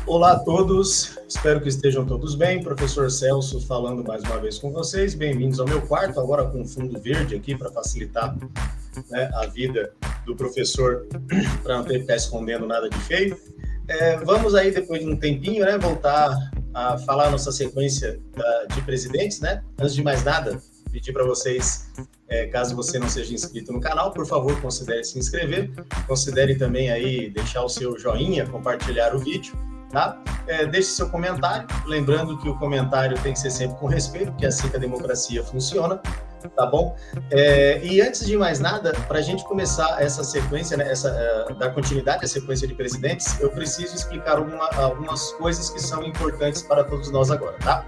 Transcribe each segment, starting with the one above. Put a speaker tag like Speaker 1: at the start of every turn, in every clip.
Speaker 1: Olá a todos, espero que estejam todos bem. Professor Celso falando mais uma vez com vocês. Bem-vindos ao meu quarto, agora com fundo verde aqui para facilitar, né, a vida do professor, para não ter que ficar escondendo nada de feio. Vamos aí, depois de um tempinho, né, voltar a falar a nossa sequência de presidentes, né? Antes de mais nada, pedir para vocês, caso você não seja inscrito no canal, por favor, considere se inscrever. Considere também aí deixar o seu joinha, compartilhar o vídeo. Tá? Deixe seu comentário, lembrando que o comentário tem que ser sempre com respeito, porque é assim que a democracia funciona, tá bom? E antes de mais nada, para a gente começar essa sequência, né, dar continuidade à sequência de presidentes, eu preciso explicar algumas coisas que são importantes para todos nós agora, tá?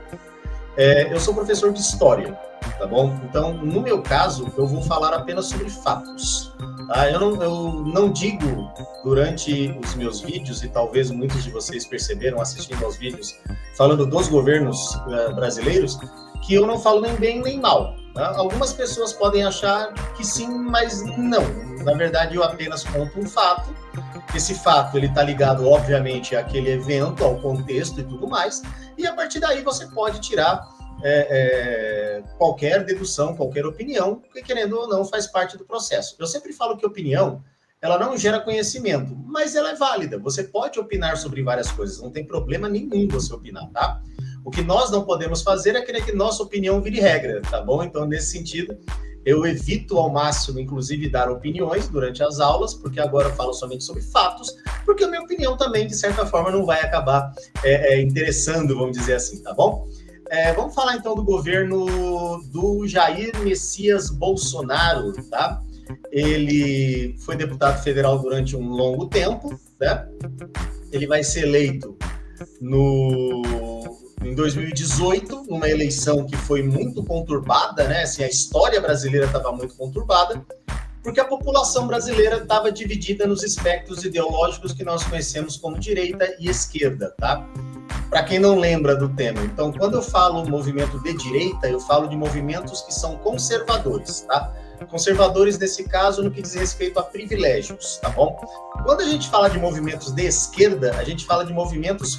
Speaker 1: Eu sou professor de História, tá bom? Então, no meu caso, eu vou falar apenas sobre fatos. Tá? Eu não digo durante os meus vídeos, e talvez muitos de vocês perceberam assistindo aos vídeos, falando dos governos brasileiros, que eu não falo nem bem nem mal. Tá? Algumas pessoas podem achar que sim, mas não. Na verdade, eu apenas conto um fato. Esse fato ele está ligado, obviamente, àquele evento, ao contexto e tudo mais, e a partir daí você pode tirar qualquer dedução, qualquer opinião, que querendo ou não faz parte do processo. Eu sempre falo que opinião, ela não gera conhecimento, mas ela é válida. Você pode opinar sobre várias coisas, não tem problema nenhum você opinar, tá? O que nós não podemos fazer é querer que nossa opinião vire regra, tá bom? Então, nesse sentido, eu evito ao máximo, inclusive, dar opiniões durante as aulas, porque agora eu falo somente sobre fatos, porque a minha opinião também, de certa forma, não vai acabar interessando, vamos dizer assim, tá bom? Vamos falar, então, do governo do Jair Messias Bolsonaro, tá? Ele foi deputado federal durante um longo tempo, né? Ele vai ser eleito em 2018, numa eleição que foi muito conturbada, né? Assim, a história brasileira estava muito conturbada, porque a população brasileira estava dividida nos espectros ideológicos que nós conhecemos como direita e esquerda, tá? Para quem não lembra do tema, então, quando eu falo movimento de direita, eu falo de movimentos que são conservadores, tá? Conservadores, nesse caso, no que diz respeito a privilégios, tá bom? Quando a gente fala de movimentos de esquerda, a gente fala de movimentos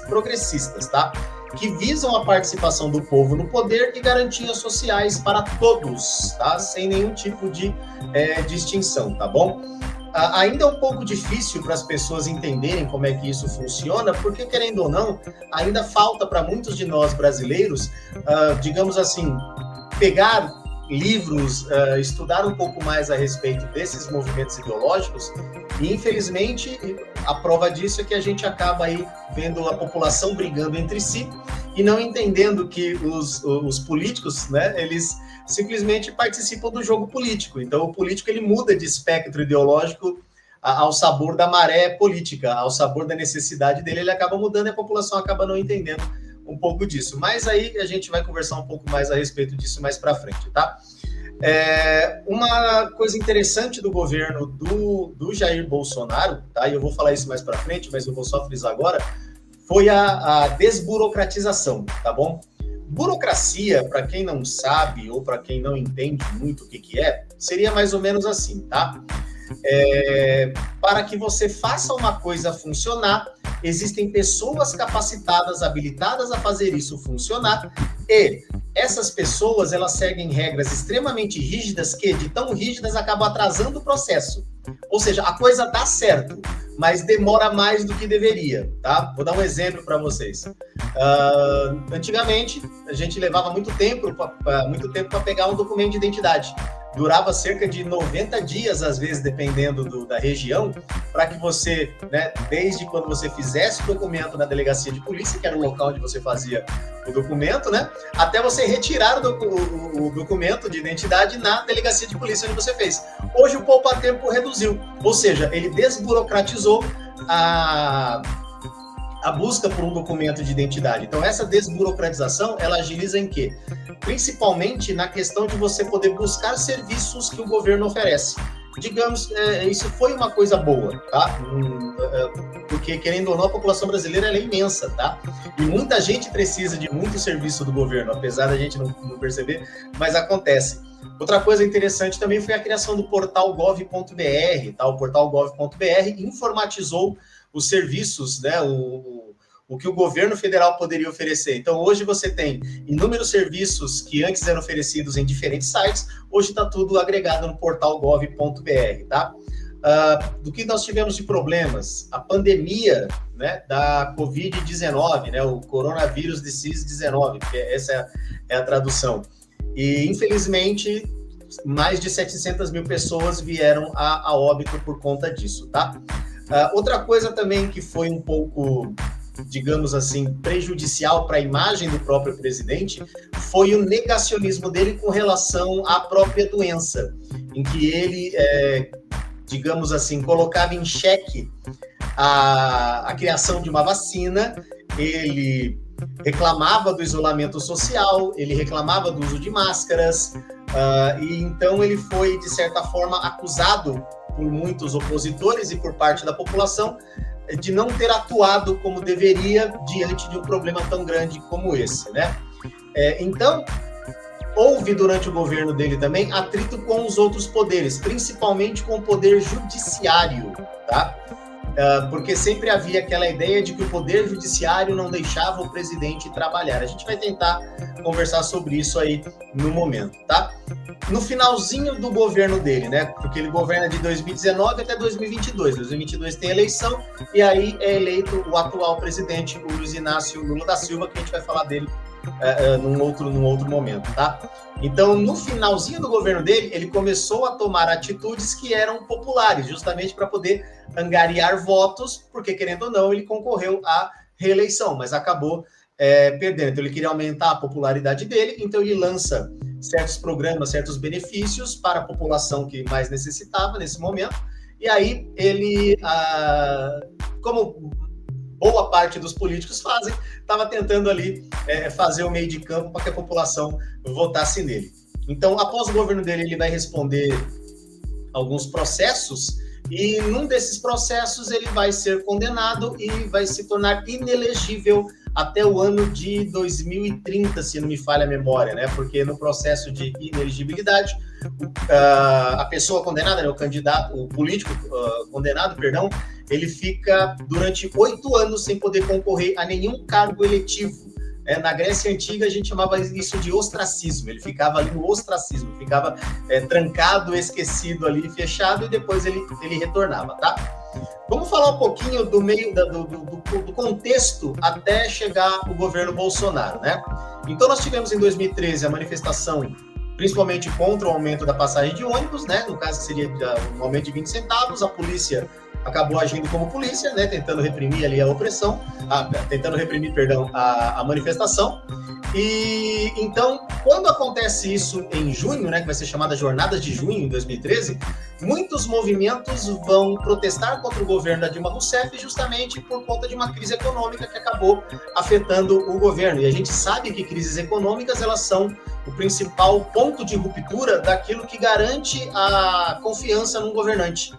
Speaker 1: progressistas, tá? Que visam a participação do povo no poder e garantias sociais para todos, tá? Sem nenhum tipo de distinção, tá bom? Ainda é um pouco difícil para as pessoas entenderem como é que isso funciona, porque, querendo ou não, ainda falta para muitos de nós brasileiros, digamos assim, pegar livros, estudar um pouco mais a respeito desses movimentos ideológicos, e, infelizmente, a prova disso é que a gente acaba aí vendo a população brigando entre si e não entendendo que os políticos, né, eles simplesmente participam do jogo político. Então, o político ele muda de espectro ideológico ao sabor da maré política, ao sabor da necessidade dele, ele acaba mudando e a população acaba não entendendo um pouco disso. Mas aí a gente vai conversar um pouco mais a respeito disso mais para frente, tá? Uma coisa interessante do governo do Jair Bolsonaro, tá? E eu vou falar isso mais para frente, mas eu vou só frisar agora, foi a desburocratização, tá bom? Burocracia, para quem não sabe ou para quem não entende muito o que é, seria mais ou menos assim, tá? Para que você faça uma coisa funcionar, existem pessoas capacitadas, habilitadas a fazer isso funcionar, e essas pessoas, elas seguem regras extremamente rígidas que, de tão rígidas, acabam atrasando o processo. Ou seja, a coisa dá certo, mas demora mais do que deveria, tá? Vou dar um exemplo para vocês. Antigamente, a gente levava muito tempo para pegar um documento de identidade. Durava cerca de 90 dias, às vezes, dependendo da região, para que você, né, desde quando você fizesse o documento na delegacia de polícia, que era o local onde você fazia o documento, né, até você retirar o documento de identidade na delegacia de polícia onde você fez. Hoje o poupa-tempo reduziu, ou seja, ele desburocratizou a busca por um documento de identidade. Então, essa desburocratização, ela agiliza em quê? Principalmente na questão de você poder buscar serviços que o governo oferece. Digamos, isso foi uma coisa boa, tá? Porque, querendo ou não, a população brasileira ela é imensa, tá? E muita gente precisa de muito serviço do governo, apesar da gente não perceber, mas acontece. Outra coisa interessante também foi a criação do portal gov.br, tá? O portal gov.br informatizou os serviços, né, o que o governo federal poderia oferecer. Então, hoje você tem inúmeros serviços que antes eram oferecidos em diferentes sites, hoje está tudo agregado no portal gov.br, tá? Do que nós tivemos de problemas? A pandemia, né, da Covid-19, né, o coronavírus disease 19, que essa é a tradução. E, infelizmente, mais de 700 mil pessoas vieram a óbito por conta disso, tá? Outra coisa também que foi um pouco, digamos assim, prejudicial para a imagem do próprio presidente foi o negacionismo dele com relação à própria doença, em que ele, digamos assim, colocava em xeque a criação de uma vacina, ele reclamava do isolamento social, ele reclamava do uso de máscaras, e então ele foi, de certa forma, acusado por muitos opositores e por parte da população de não ter atuado como deveria diante de um problema tão grande como esse, né? Então, houve durante o governo dele também atrito com os outros poderes, principalmente com o poder judiciário, tá? Porque sempre havia aquela ideia de que o poder judiciário não deixava o presidente trabalhar. A gente vai tentar conversar sobre isso aí no momento, tá? No finalzinho do governo dele, né? Porque ele governa de 2019 até 2022. 2022 tem eleição e aí é eleito o atual presidente, o Luiz Inácio Lula da Silva, que a gente vai falar dele num outro momento, tá? Então, no finalzinho do governo dele, ele começou a tomar atitudes que eram populares, justamente para poder angariar votos, porque, querendo ou não, ele concorreu à reeleição, mas acabou perdendo. Então, ele queria aumentar a popularidade dele, então ele lança certos programas, certos benefícios para a população que mais necessitava nesse momento, e aí ele, como boa parte dos políticos fazem, estava tentando ali fazer o meio de campo para que a população votasse nele. Então, após o governo dele, ele vai responder alguns processos, e num desses processos ele vai ser condenado e vai se tornar inelegível até o ano de 2030, se não me falha a memória, né? Porque no processo de inelegibilidade, a pessoa condenada, né, o político condenado, perdão, ele fica durante 8 anos sem poder concorrer a nenhum cargo eletivo. Na Grécia Antiga, a gente chamava isso de ostracismo. Ele ficava ali no ostracismo, ficava trancado, esquecido ali, fechado, e depois ele retornava, tá? Vamos falar um pouquinho do meio do contexto até chegar o governo Bolsonaro, né? Então, nós tivemos em 2013 a manifestação, principalmente contra o aumento da passagem de ônibus, né? No caso, seria um aumento de 20 centavos. A polícia acabou agindo como polícia, né, tentando reprimir ali a opressão, a manifestação. E então, quando acontece isso em junho, né, que vai ser chamada Jornadas de Junho, em 2013, muitos movimentos vão protestar contra o governo da Dilma Rousseff justamente por conta de uma crise econômica que acabou afetando o governo. E a gente sabe que crises econômicas, elas são o principal ponto de ruptura daquilo que garante a confiança num governante.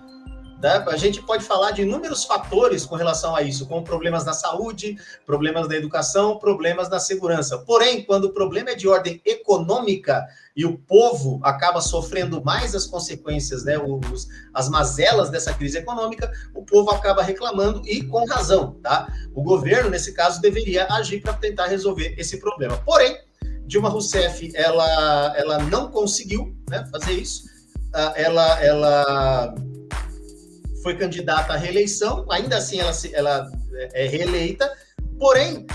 Speaker 1: A gente pode falar de inúmeros fatores com relação a isso, como problemas na saúde, problemas na educação, problemas na segurança. Porém, quando o problema é de ordem econômica e o povo acaba sofrendo mais as consequências, né, as mazelas dessa crise econômica, o povo acaba reclamando e com razão, tá? O governo, nesse caso, deveria agir para tentar resolver esse problema. Porém, Dilma Rousseff, ela não conseguiu, né, fazer isso. Ela foi candidata à reeleição, ainda assim ela é reeleita, porém,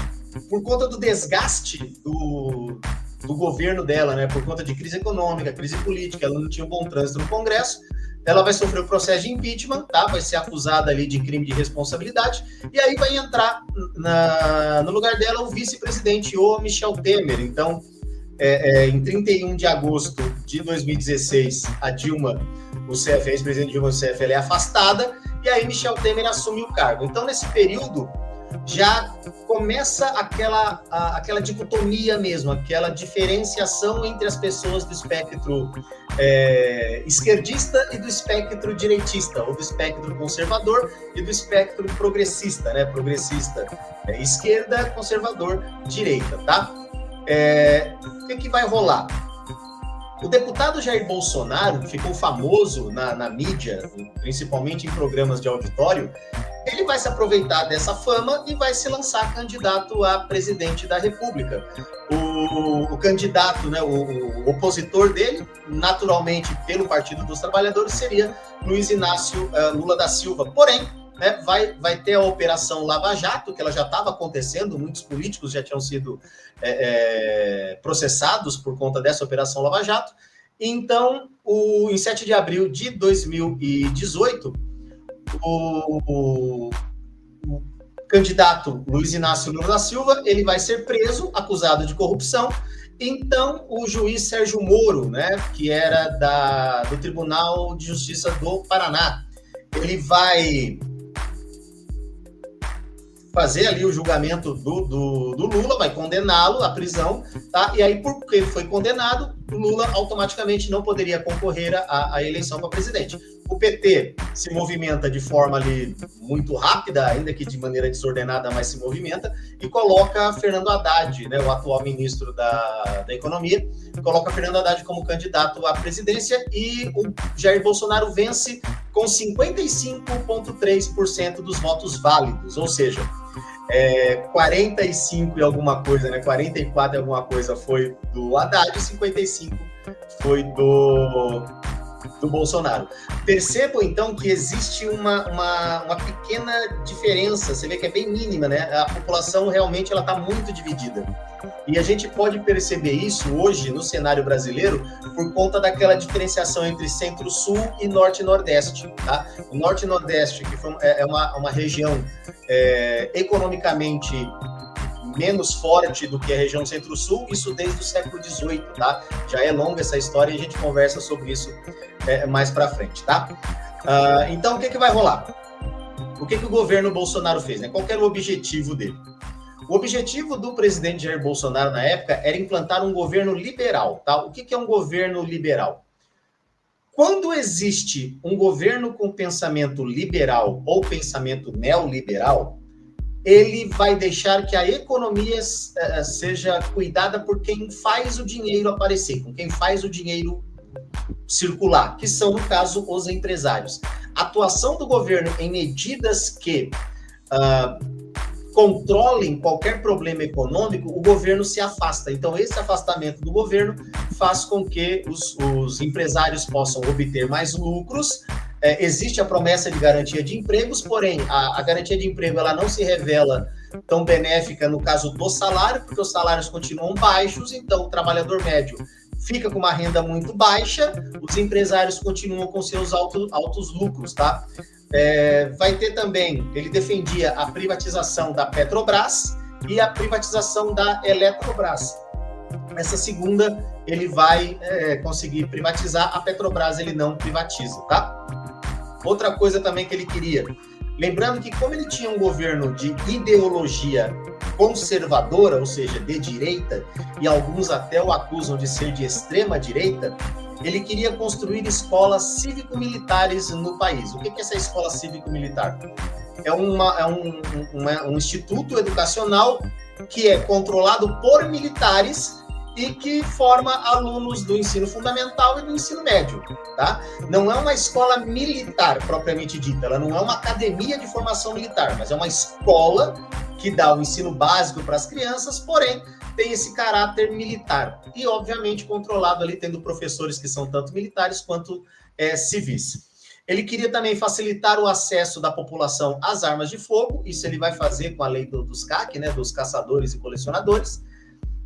Speaker 1: por conta do desgaste do governo dela, né, por conta de crise econômica, crise política, ela não tinha um bom trânsito no Congresso, ela vai sofrer o processo de impeachment, tá? Vai ser acusada ali de crime de responsabilidade, e aí vai entrar no lugar dela o vice-presidente, o Michel Temer. Então, em 31 de agosto de 2016, a Dilma Rousseff, a ex-presidente Dilma Rousseff, ela é afastada, e aí Michel Temer assume o cargo. Então, nesse período, já começa aquela dicotomia mesmo, aquela diferenciação entre as pessoas do espectro esquerdista e do espectro direitista, ou do espectro conservador e do espectro progressista, né? Progressista esquerda, conservador direita, tá? O que vai rolar? O deputado Jair Bolsonaro, que ficou famoso na mídia, principalmente em programas de auditório, ele vai se aproveitar dessa fama e vai se lançar candidato a presidente da República. O candidato, né, o opositor dele, naturalmente pelo Partido dos Trabalhadores, seria Luiz Inácio Lula da Silva. Porém, né, vai ter a Operação Lava Jato, que ela já estava acontecendo, muitos políticos já tinham sido processados por conta dessa Operação Lava Jato. Então, em 7 de abril de 2018, o candidato Luiz Inácio Lula da Silva, ele vai ser preso, acusado de corrupção. Então, o juiz Sérgio Moro, né, que era do Tribunal de Justiça do Paraná, ele vai fazer ali o julgamento do Lula, vai condená-lo à prisão, tá? E aí, porque ele foi condenado, o Lula automaticamente não poderia concorrer à eleição para presidente. O PT se movimenta de forma ali muito rápida, ainda que de maneira desordenada, mas se movimenta, e coloca Fernando Haddad, né, o atual ministro da Economia, coloca Fernando Haddad como candidato à presidência, e o Jair Bolsonaro vence com 55,3% dos votos válidos, ou seja, 45 e alguma coisa, né, 44 e alguma coisa foi do Haddad e 55 foi do Bolsonaro. Percebam, então, que existe uma pequena diferença, você vê que é bem mínima, né? A população realmente está muito dividida. E a gente pode perceber isso hoje no cenário brasileiro por conta daquela diferenciação entre Centro-Sul e Norte e Nordeste. Tá? O Norte e Nordeste, que é uma região economicamente menos forte do que a região Centro-Sul, isso desde o século XVIII, tá? Já é longa essa história e a gente conversa sobre isso mais para frente, tá? Então, o que vai rolar? O que o governo Bolsonaro fez, né? Qual era o objetivo dele? O objetivo do presidente Jair Bolsonaro na época era implantar um governo liberal, tá? O que é um governo liberal? Quando existe um governo com pensamento liberal ou pensamento neoliberal, ele vai deixar que a economia seja cuidada por quem faz o dinheiro aparecer, com quem faz o dinheiro circular, que são, no caso, os empresários. A atuação do governo em medidas que controlem qualquer problema econômico, o governo se afasta. Então, esse afastamento do governo faz com que os empresários possam obter mais lucros. Existe a promessa de garantia de empregos, porém, a garantia de emprego ela não se revela tão benéfica no caso do salário, porque os salários continuam baixos, então o trabalhador médio fica com uma renda muito baixa, os empresários continuam com seus altos lucros, tá? Vai ter também, ele defendia a privatização da Petrobras e a privatização da Eletrobras. Essa segunda, ele vai conseguir privatizar, a Petrobras ele não privatiza, tá? Outra coisa também que ele queria, lembrando que como ele tinha um governo de ideologia conservadora, ou seja, de direita, e alguns até o acusam de ser de extrema direita, ele queria construir escolas cívico-militares no país. O que é essa escola cívico-militar? É um instituto educacional que é controlado por militares e que forma alunos do ensino fundamental e do ensino médio, tá? Não é uma escola militar propriamente dita, ela não é uma academia de formação militar, mas é uma escola que dá o ensino básico para as crianças, porém tem esse caráter militar e, obviamente, controlado ali, tendo professores que são tanto militares quanto civis. Ele queria também facilitar o acesso da população às armas de fogo, isso ele vai fazer com a lei dos CAC, né, dos caçadores e colecionadores,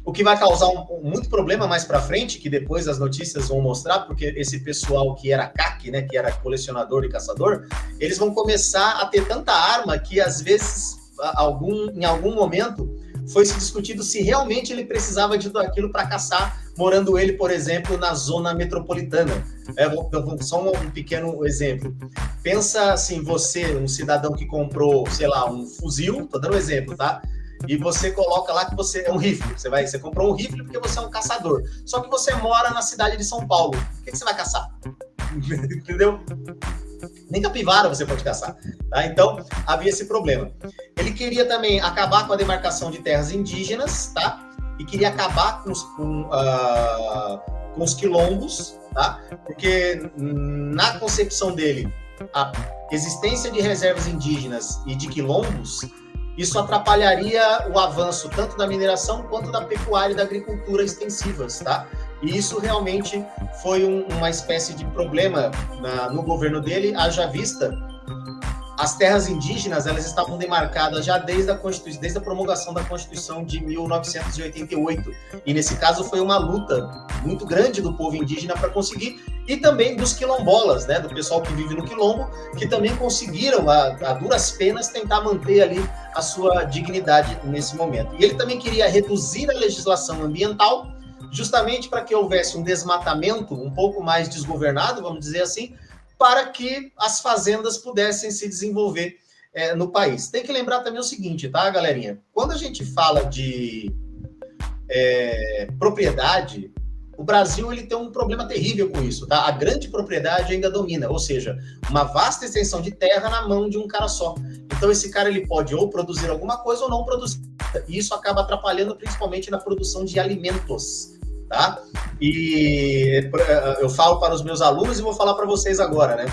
Speaker 1: o que vai causar muito problema mais para frente, que depois as notícias vão mostrar, porque esse pessoal que era CAC, né, que era colecionador e caçador, eles vão começar a ter tanta arma que, às vezes, em algum momento, foi se discutido se realmente ele precisava de tudo aquilo para caçar, morando ele, por exemplo, na zona metropolitana. Só um pequeno exemplo. Pensa assim, você, um cidadão que comprou, sei lá, um fuzil, tô dando um exemplo, tá? E você coloca lá que você é um rifle. Você comprou um rifle porque você é um caçador. Só que você mora na cidade de São Paulo. O que você vai caçar? Entendeu? Nem capivara você pode caçar. Tá? Então, havia esse problema. Ele queria também acabar com a demarcação de terras indígenas, tá? E queria acabar com os quilombos, tá? Porque na concepção dele, a existência de reservas indígenas e de quilombos, isso atrapalharia o avanço tanto da mineração quanto da pecuária e da agricultura extensivas, tá? E isso realmente foi uma espécie de problema no governo dele, haja vista as terras indígenas, elas estavam demarcadas já desde a promulgação da Constituição de 1988. E nesse caso foi uma luta muito grande do povo indígena para conseguir, e também dos quilombolas, né, do pessoal que vive no quilombo, que também conseguiram, a duras penas, tentar manter ali a sua dignidade nesse momento. E ele também queria reduzir a legislação ambiental, justamente para que houvesse um desmatamento um pouco mais desgovernado, vamos dizer assim, para que as fazendas pudessem se desenvolver no país. Tem que lembrar também o seguinte, tá, galerinha? Quando a gente fala de propriedade, o Brasil ele tem um problema terrível com isso, tá? A grande propriedade ainda domina, ou seja, uma vasta extensão de terra na mão de um cara só. Então esse cara ele pode ou produzir alguma coisa ou não produzir. E isso acaba atrapalhando principalmente na produção de alimentos. Tá? E eu falo para os meus alunos e vou falar para vocês agora, né?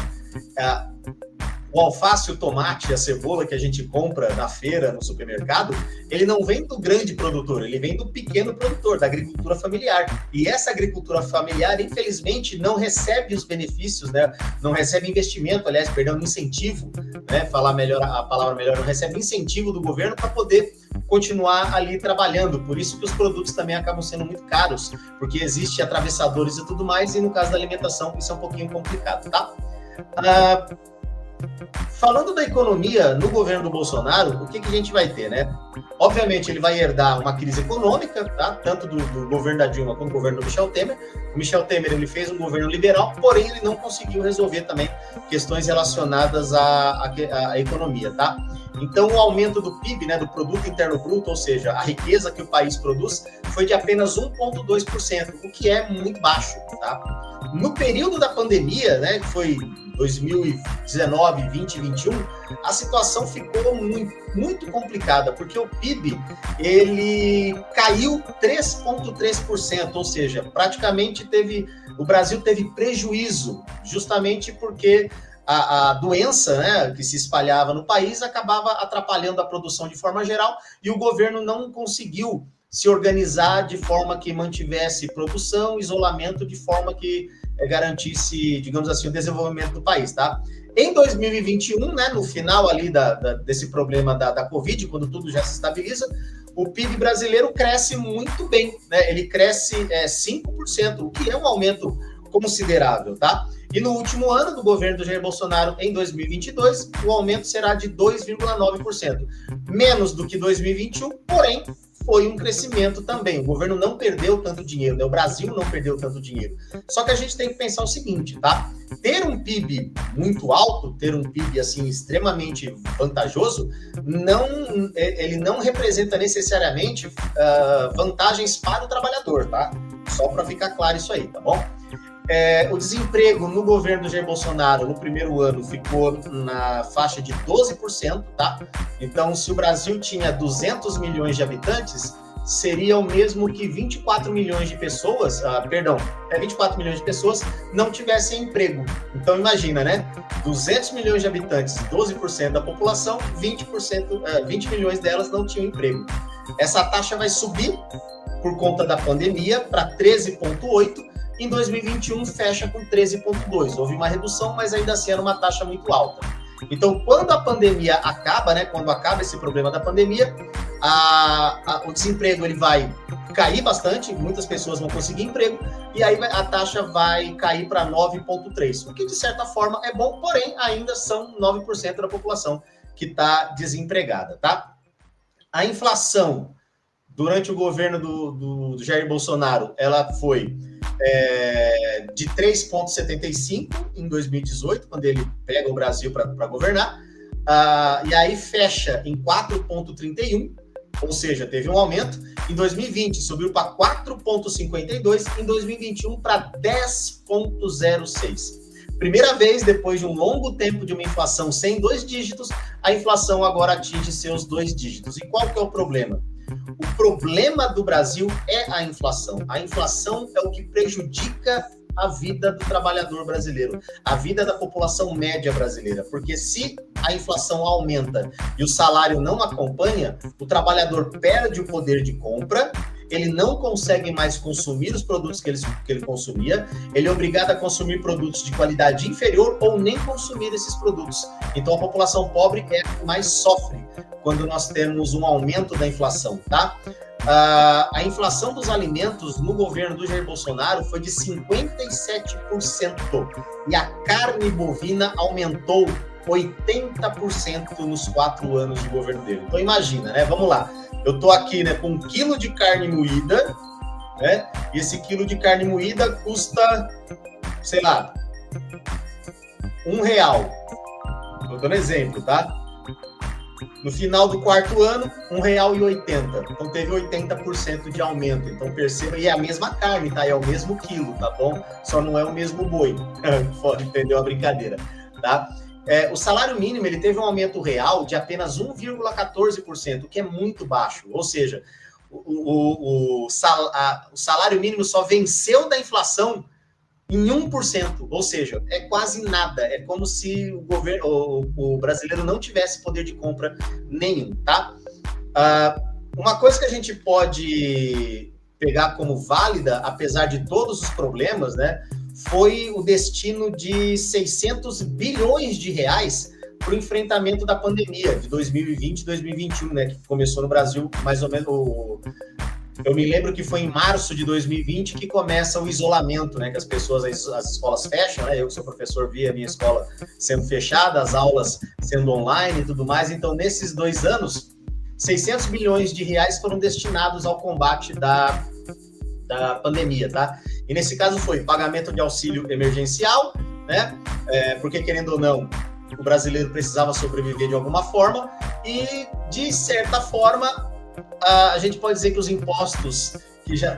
Speaker 1: O alface, o tomate, a cebola que a gente compra na feira, no supermercado, ele não vem do grande produtor, ele vem do pequeno produtor, da agricultura familiar. E essa agricultura familiar, infelizmente, não recebe os benefícios, né? Não recebe investimento, aliás, perdão, incentivo, né? Falar melhor, a palavra melhor, não recebe incentivo do governo para poder continuar ali trabalhando. Por isso que os produtos também acabam sendo muito caros, porque existe atravessadores e tudo mais, e no caso da alimentação isso é um pouquinho complicado, tá? Falando da economia no governo do Bolsonaro, o que a gente vai ter, né? Obviamente, ele vai herdar uma crise econômica, tá? Tanto do governo da Dilma quanto do governo do Michel Temer. O Michel Temer ele fez um governo liberal, porém ele não conseguiu resolver também questões relacionadas à economia, tá? Então, o aumento do PIB, né, do Produto Interno Bruto, ou seja, a riqueza que o país produz, foi de apenas 1,2%, o que é muito baixo, tá? No período da pandemia, né, que foi 2019, 20 e 21, a situação ficou muito complicada, porque o PIB ele caiu 3,3%, ou seja, praticamente o Brasil teve prejuízo, justamente porque a doença, né, que se espalhava no país acabava atrapalhando a produção de forma geral, e o governo não conseguiu se organizar de forma que mantivesse produção, isolamento, de forma que garantisse, digamos assim, o desenvolvimento do país, tá? Em 2021, né, no final ali desse problema da Covid, quando tudo já se estabiliza, o PIB brasileiro cresce muito bem, né? Ele cresce 5%, o que é um aumento considerável, tá? E no último ano do governo do Jair Bolsonaro, em 2022, o aumento será de 2,9%. Menos do que 2021, porém, foi um crescimento também. O governo não perdeu tanto dinheiro, né? O Brasil não perdeu tanto dinheiro. Só que a gente tem que pensar o seguinte, tá? Ter um PIB muito alto, ter um PIB assim extremamente vantajoso, ele não representa necessariamente vantagens para o trabalhador, tá? Só para ficar claro isso aí, tá bom? O desemprego no governo do Jair Bolsonaro no primeiro ano ficou na faixa de 12%, tá? Então, se o Brasil tinha 200 milhões de habitantes, seria o mesmo que 24 milhões de pessoas, 24 milhões de pessoas não tivessem emprego. Então, imagina, né? 200 milhões de habitantes, 12% da população, 20 milhões delas não tinham emprego. Essa taxa vai subir por conta da pandemia para 13,8%. Em 2021, fecha com 13,2%. Houve uma redução, mas ainda assim era uma taxa muito alta. Então, quando a pandemia acaba, né, quando acaba esse problema da pandemia, o desemprego ele vai cair bastante, muitas pessoas vão conseguir emprego, e aí a taxa vai cair para 9,3%, o que de certa forma é bom, porém ainda são 9% da população que está desempregada, tá? A inflação durante o governo do Jair Bolsonaro, ela foi de 3,75 em 2018, quando ele pega o Brasil para governar, e aí fecha em 4,31, ou seja, teve um aumento. Em 2020 subiu para 4,52, em 2021 para 10,06. Primeira vez depois de um longo tempo de uma inflação sem 2 dígitos, a inflação agora atinge seus 2 dígitos. E qual que é o problema? O problema do Brasil é a inflação. A inflação é o que prejudica a vida do trabalhador brasileiro, a vida da população média brasileira. Porque se a inflação aumenta e o salário não acompanha, o trabalhador perde o poder de compra, ele não consegue mais consumir os produtos que ele consumia, ele é obrigado a consumir produtos de qualidade inferior ou nem consumir esses produtos. Então, a população pobre é a que mais sofre quando nós temos um aumento da inflação, tá? A inflação dos alimentos no governo do Jair Bolsonaro foi de 57% e a carne bovina aumentou 80% nos 4 anos de governo dele. Então, imagina, né? Vamos lá. Eu tô aqui, né, com 1 quilo de carne moída, né? E esse quilo de carne moída custa, sei lá, R$1. Tô dando exemplo, tá? No final do 4º ano, R$1,80. Então teve 80% de aumento. Então perceba, e é a mesma carne, tá? É o mesmo quilo, tá bom? Só não é o mesmo boi. Entendeu a brincadeira, tá? O salário mínimo ele teve um aumento real de apenas 1,14%, o que é muito baixo. Ou seja, o salário mínimo só venceu da inflação em 1%, ou seja, é quase nada. É como se o brasileiro não tivesse poder de compra nenhum, tá? Uma coisa que a gente pode pegar como válida, apesar de todos os problemas, né, foi o destino de 600 bilhões de reais para o enfrentamento da pandemia de 2020 e 2021, né, que começou no Brasil mais ou menos. Eu me lembro que foi em março de 2020 que começa o isolamento, né, que as pessoas, as escolas fecham, né, eu que sou professor vi a minha escola sendo fechada, as aulas sendo online e tudo mais. Então, nesses 2 anos, 600 bilhões de reais foram destinados ao combate da pandemia, tá? E nesse caso foi pagamento de auxílio emergencial, né? Porque, querendo ou não, o brasileiro precisava sobreviver de alguma forma e, de certa forma, a gente pode dizer que os impostos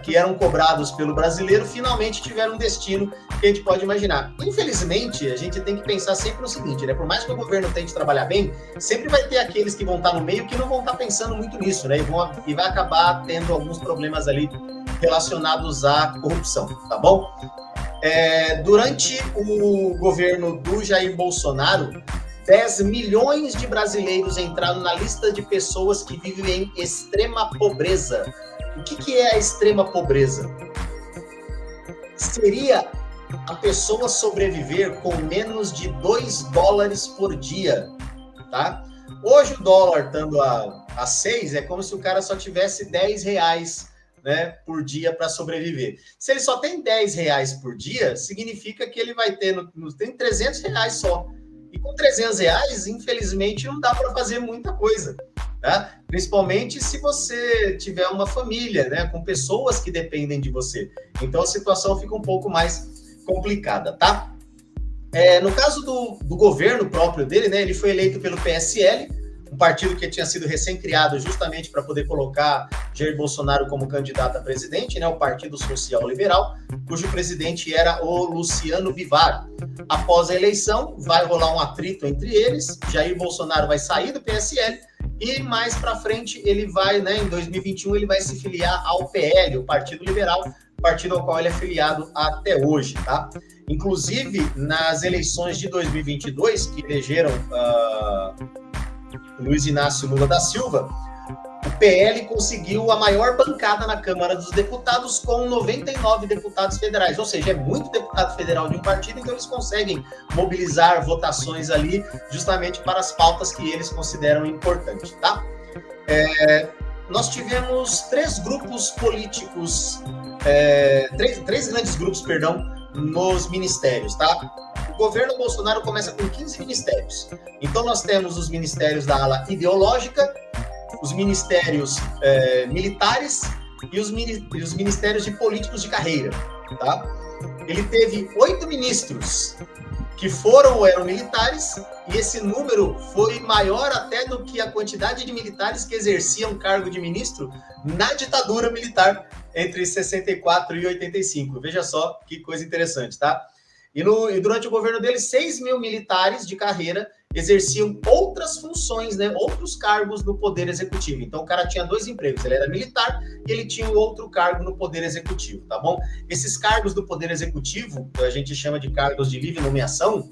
Speaker 1: que eram cobrados pelo brasileiro finalmente tiveram um destino que a gente pode imaginar. Infelizmente, a gente tem que pensar sempre no seguinte, né? Por mais que o governo tente trabalhar bem, sempre vai ter aqueles que vão estar no meio que não vão estar pensando muito nisso, né? E vai acabar tendo alguns problemas ali relacionados à corrupção, tá bom? Durante o governo do Jair Bolsonaro, 10 milhões de brasileiros entraram na lista de pessoas que vivem em extrema pobreza. O que é a extrema pobreza? Seria a pessoa sobreviver com menos de $2 por dia, tá? Hoje o dólar estando a 6, é como se o cara só tivesse R$10, né, por dia para sobreviver. Se ele só tem R$10 por dia, significa que ele vai ter tem R$300 só. E com R$300, infelizmente, não dá para fazer muita coisa, tá? Principalmente se você tiver uma família, né, com pessoas que dependem de você. Então a situação fica um pouco mais complicada, tá? No caso do governo próprio dele, né, ele foi eleito pelo PSL, um partido que tinha sido recém-criado justamente para poder colocar Jair Bolsonaro como candidato a presidente, né, o Partido Social Liberal, cujo presidente era o Luciano Bivar. Após a eleição, vai rolar um atrito entre eles, Jair Bolsonaro vai sair do PSL e mais para frente ele vai, né, em 2021, ele vai se filiar ao PL, o Partido Liberal, partido ao qual ele é filiado até hoje, tá? Inclusive, nas eleições de 2022, que elegeram Luiz Inácio Lula da Silva, o PL conseguiu a maior bancada na Câmara dos Deputados com 99 deputados federais, ou seja, é muito deputado federal de um partido, então eles conseguem mobilizar votações ali justamente para as pautas que eles consideram importantes, tá? Nós tivemos 3 grupos políticos, três grandes grupos, perdão, nos ministérios, tá? O governo Bolsonaro começa com 15 ministérios. Então, nós temos os ministérios da ala ideológica, os ministérios militares e os ministérios de políticos de carreira, tá? Ele teve 8 ministros que foram ou eram militares, e esse número foi maior até do que a quantidade de militares que exerciam cargo de ministro na ditadura militar entre 64 e 85. Veja só que coisa interessante, tá? E durante o governo dele, 6 mil militares de carreira exerciam outras funções, né, outros cargos no Poder Executivo. Então, o cara tinha 2 empregos, ele era militar e ele tinha um outro cargo no Poder Executivo, tá bom? Esses cargos do Poder Executivo, que a gente chama de cargos de livre nomeação,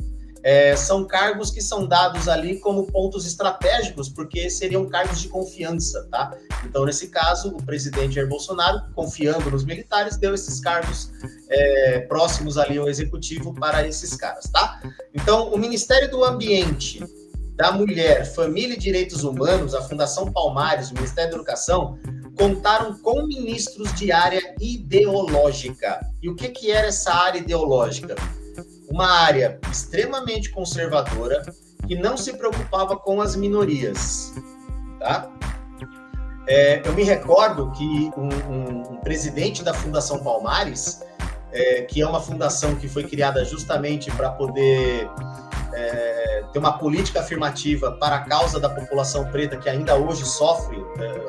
Speaker 1: são cargos que são dados ali como pontos estratégicos, porque seriam cargos de confiança, tá? Então, nesse caso, o presidente Jair Bolsonaro, confiando nos militares, deu esses cargos próximos ali ao executivo para esses caras, tá? Então, o Ministério do Ambiente, da Mulher, Família e Direitos Humanos, a Fundação Palmares, o Ministério da Educação, contaram com ministros de área ideológica. E o que era essa área ideológica? Uma área extremamente conservadora que não se preocupava com as minorias, tá? Eu me recordo que um presidente da Fundação Palmares, que é uma fundação que foi criada justamente para poder ter uma política afirmativa para a causa da população preta que ainda hoje sofre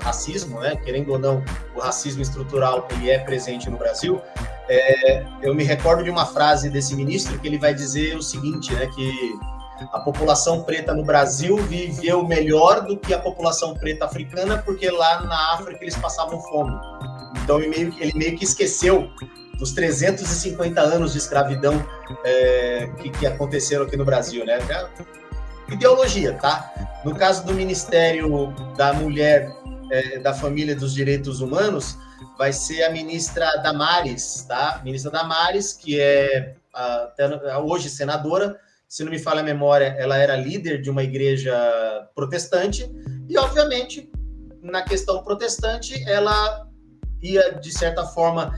Speaker 1: racismo, né? Querendo ou não, o racismo estrutural ele é presente no Brasil. Eu me recordo de uma frase desse ministro que ele vai dizer o seguinte, né? Que a população preta no Brasil viveu melhor do que a população preta africana, porque lá na África eles passavam fome. Então ele meio que esqueceu dos 350 anos de escravidão que aconteceram aqui no Brasil, né? Ideologia, tá? No caso do Ministério da Mulher, da Família e dos Direitos Humanos, vai ser a ministra Damares, tá? Ministra Damares, que é hoje senadora, se não me falha a memória, ela era líder de uma igreja protestante, e obviamente, na questão protestante, ela ia, de certa forma,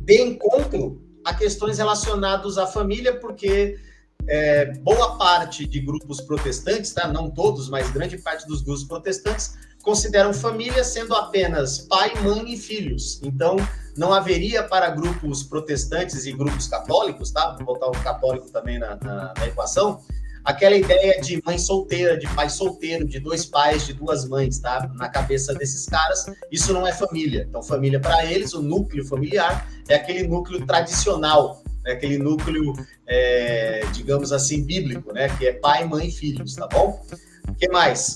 Speaker 1: de encontro a questões relacionadas à família, porque boa parte de grupos protestantes, tá? Não todos, mas grande parte dos grupos protestantes consideram família sendo apenas pai, mãe e filhos. Então, não haveria para grupos protestantes e grupos católicos, tá? Vou botar o católico também na equação, aquela ideia de mãe solteira, de pai solteiro, de 2 pais, de 2 mães, tá? Na cabeça desses caras, isso não é família. Então, família para eles, o núcleo familiar, é aquele núcleo tradicional, né? Aquele núcleo, digamos assim, bíblico, né? Que é pai, mãe e filhos, tá bom? O que mais?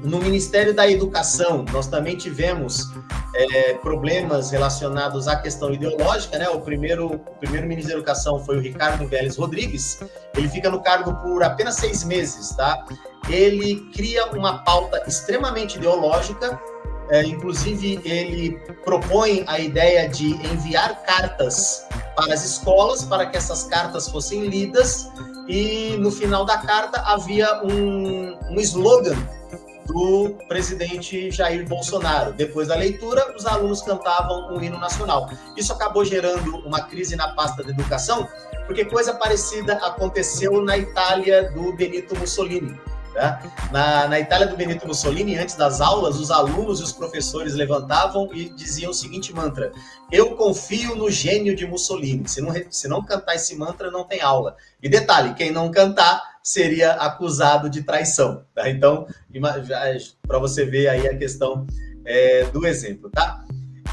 Speaker 1: No Ministério da Educação, nós também tivemos problemas relacionados à questão ideológica, né? O primeiro ministro da Educação foi o Ricardo Vélez Rodrigues. Ele fica no cargo por apenas 6 meses, tá? Ele cria uma pauta extremamente ideológica, inclusive ele propõe a ideia de enviar cartas para as escolas, para que essas cartas fossem lidas, e no final da carta havia um slogan do presidente Jair Bolsonaro. Depois da leitura, os alunos cantavam o hino nacional. Isso acabou gerando uma crise na pasta da educação, porque coisa parecida aconteceu na Itália do Benito Mussolini. Tá? Na Itália do Benito Mussolini, antes das aulas, os alunos e os professores levantavam e diziam o seguinte mantra: eu confio no gênio de Mussolini. Se não cantar esse mantra, não tem aula. E detalhe, quem não cantar seria acusado de traição. Tá? Então, para você ver aí a questão do exemplo. Tá?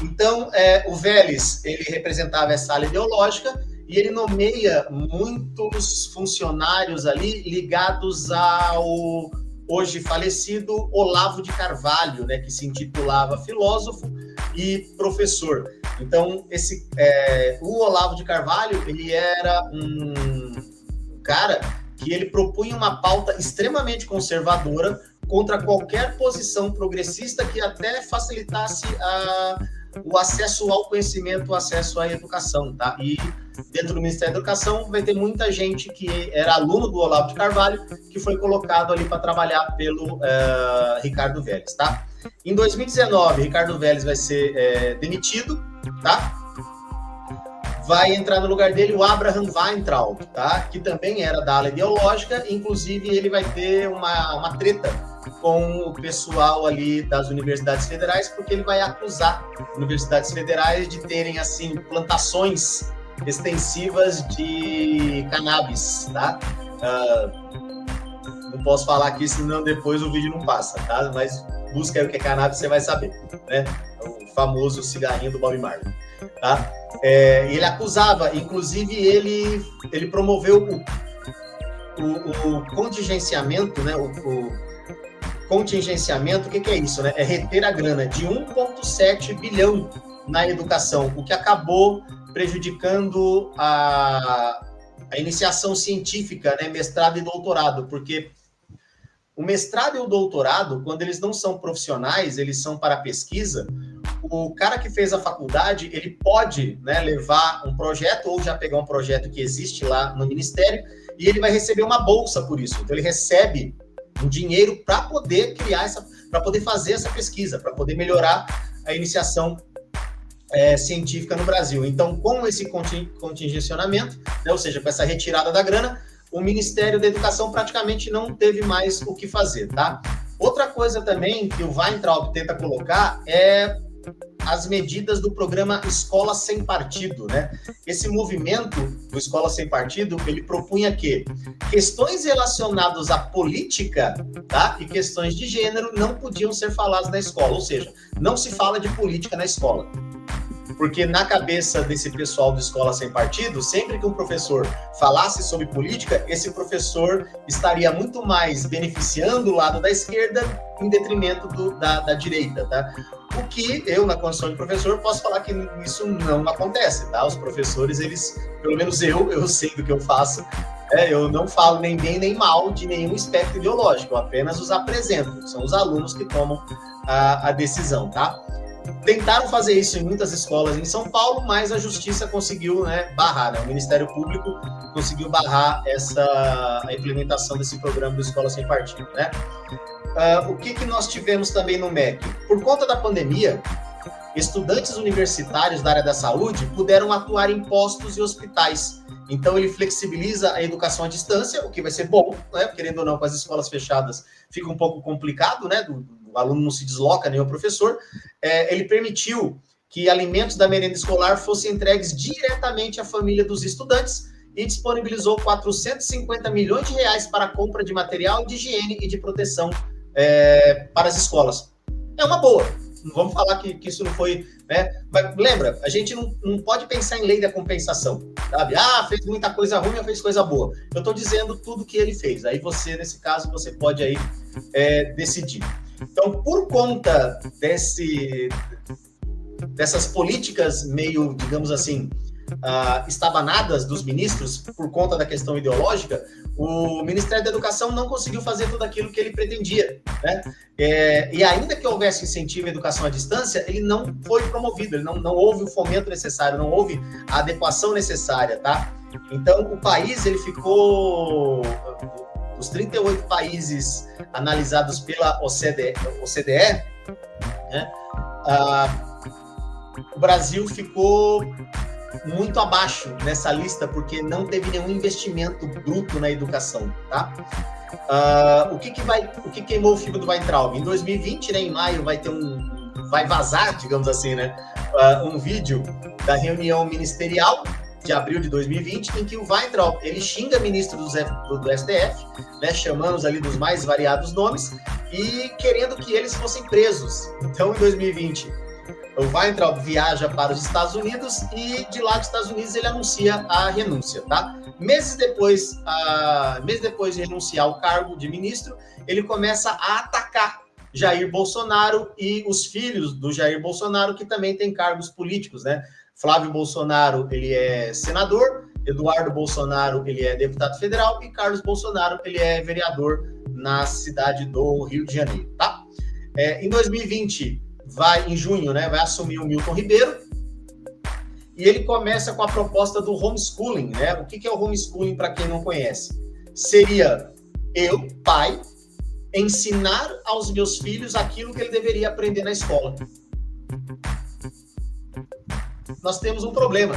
Speaker 1: Então, o Vélez, ele representava essa ala ideológica, e ele nomeia muitos funcionários ali ligados ao hoje falecido Olavo de Carvalho, né, que se intitulava filósofo e professor. Então, o Olavo de Carvalho, ele era um cara que ele propunha uma pauta extremamente conservadora contra qualquer posição progressista que até facilitasse o acesso ao conhecimento, o acesso à educação, tá? E dentro do Ministério da Educação vai ter muita gente que era aluno do Olavo de Carvalho, que foi colocado ali para trabalhar pelo Ricardo Vélez, tá? Em 2019, Ricardo Vélez vai ser demitido, tá? Vai entrar no lugar dele o Abraham Weintraub, tá? Que também era da ala ideológica, inclusive ele vai ter uma treta com o pessoal ali das universidades federais, porque ele vai acusar universidades federais de terem, assim, plantações extensivas de cannabis, tá? Não posso falar aqui, senão depois o vídeo não passa, tá? Mas busca aí o que é cannabis, você vai saber, né? O famoso cigarrinho do Bob Marley, tá? Ele acusava, inclusive ele promoveu o contingenciamento, né? Contingenciamento, o que é isso, né? É reter a grana de 1,7 bilhão na educação, o que acabou prejudicando a iniciação científica, né? Mestrado e doutorado, porque o mestrado e o doutorado, quando eles não são profissionais, eles são para pesquisa, o cara que fez a faculdade, ele pode, né, levar um projeto ou já pegar um projeto que existe lá no Ministério e ele vai receber uma bolsa por isso. Então, ele recebe um dinheiro para poder criar para poder fazer essa pesquisa, para poder melhorar a iniciação científica no Brasil. Então, com esse contingenciamento, né, ou seja, com essa retirada da grana, o Ministério da Educação praticamente não teve mais o que fazer, tá? Outra coisa também que o Weintraub tenta colocar é as medidas do programa Escola Sem Partido, né? Esse movimento do Escola Sem Partido, ele propunha que questões relacionadas à política, tá? E questões de gênero não podiam ser faladas na escola, ou seja, não se fala de política na escola. Porque na cabeça desse pessoal do Escola Sem Partido, sempre que um professor falasse sobre política, esse professor estaria muito mais beneficiando o lado da esquerda em detrimento da direita, tá? O que eu, na condição de professor, posso falar que isso não acontece, tá? Os professores, eles, pelo menos eu sei do que eu faço, eu não falo nem bem nem mal de nenhum espectro ideológico, eu apenas os apresento, são os alunos que tomam a decisão, tá? Tentaram fazer isso em muitas escolas em São Paulo, mas a justiça conseguiu, né, barrar, né? O Ministério Público conseguiu barrar a implementação desse programa do Escola Sem Partido, né? O que nós tivemos também no MEC? Por conta da pandemia, estudantes universitários da área da saúde puderam atuar em postos e hospitais. Então, ele flexibiliza a educação à distância, o que vai ser bom, né? Querendo ou não, com as escolas fechadas, fica um pouco complicado, né? O aluno não se desloca, nem o professor. Ele permitiu que alimentos da merenda escolar fossem entregues diretamente à família dos estudantes e disponibilizou 450 milhões de reais para a compra de material de higiene e de proteção para as escolas. É uma boa. Não vamos falar que isso não foi, né? Mas lembra, a gente não pode pensar em lei da compensação, sabe? Fez muita coisa ruim ou fez coisa boa. Eu estou dizendo tudo que ele fez. Aí você, nesse caso, você pode aí decidir. Então, por conta dessas políticas meio, digamos assim, estabanadas dos ministros, por conta da questão ideológica, o Ministério da Educação não conseguiu fazer tudo aquilo que ele pretendia, né? E ainda que houvesse incentivo à educação à distância, ele não foi promovido, não houve o fomento necessário, não houve a adequação necessária, tá? Então, o país, ele ficou... Os 38 países analisados pela OCDE, né? O Brasil ficou muito abaixo nessa lista, porque não teve nenhum investimento bruto na educação, tá? O que queimou o fígado do Weintraub? Em 2020, né, em maio, vai vazar, digamos assim, né, um vídeo da reunião ministerial de abril de 2020, em que o Weintraub, ele xinga ministro do STF, né, chamando-os ali dos mais variados nomes, e querendo que eles fossem presos. Então, em 2020, o Weintraub viaja para os Estados Unidos e de lá dos Estados Unidos ele anuncia a renúncia, tá? Meses depois de renunciar ao cargo de ministro, ele começa a atacar Jair Bolsonaro e os filhos do Jair Bolsonaro, que também têm cargos políticos, né? Flávio Bolsonaro, ele é senador, Eduardo Bolsonaro, ele é deputado federal e Carlos Bolsonaro, ele é vereador na cidade do Rio de Janeiro, tá? Em 2020, em junho, né, vai assumir o Milton Ribeiro e ele começa com a proposta do homeschooling, né? O que é o homeschooling, para quem não conhece? Seria eu, pai, ensinar aos meus filhos aquilo que ele deveria aprender na escola. Nós temos um problema.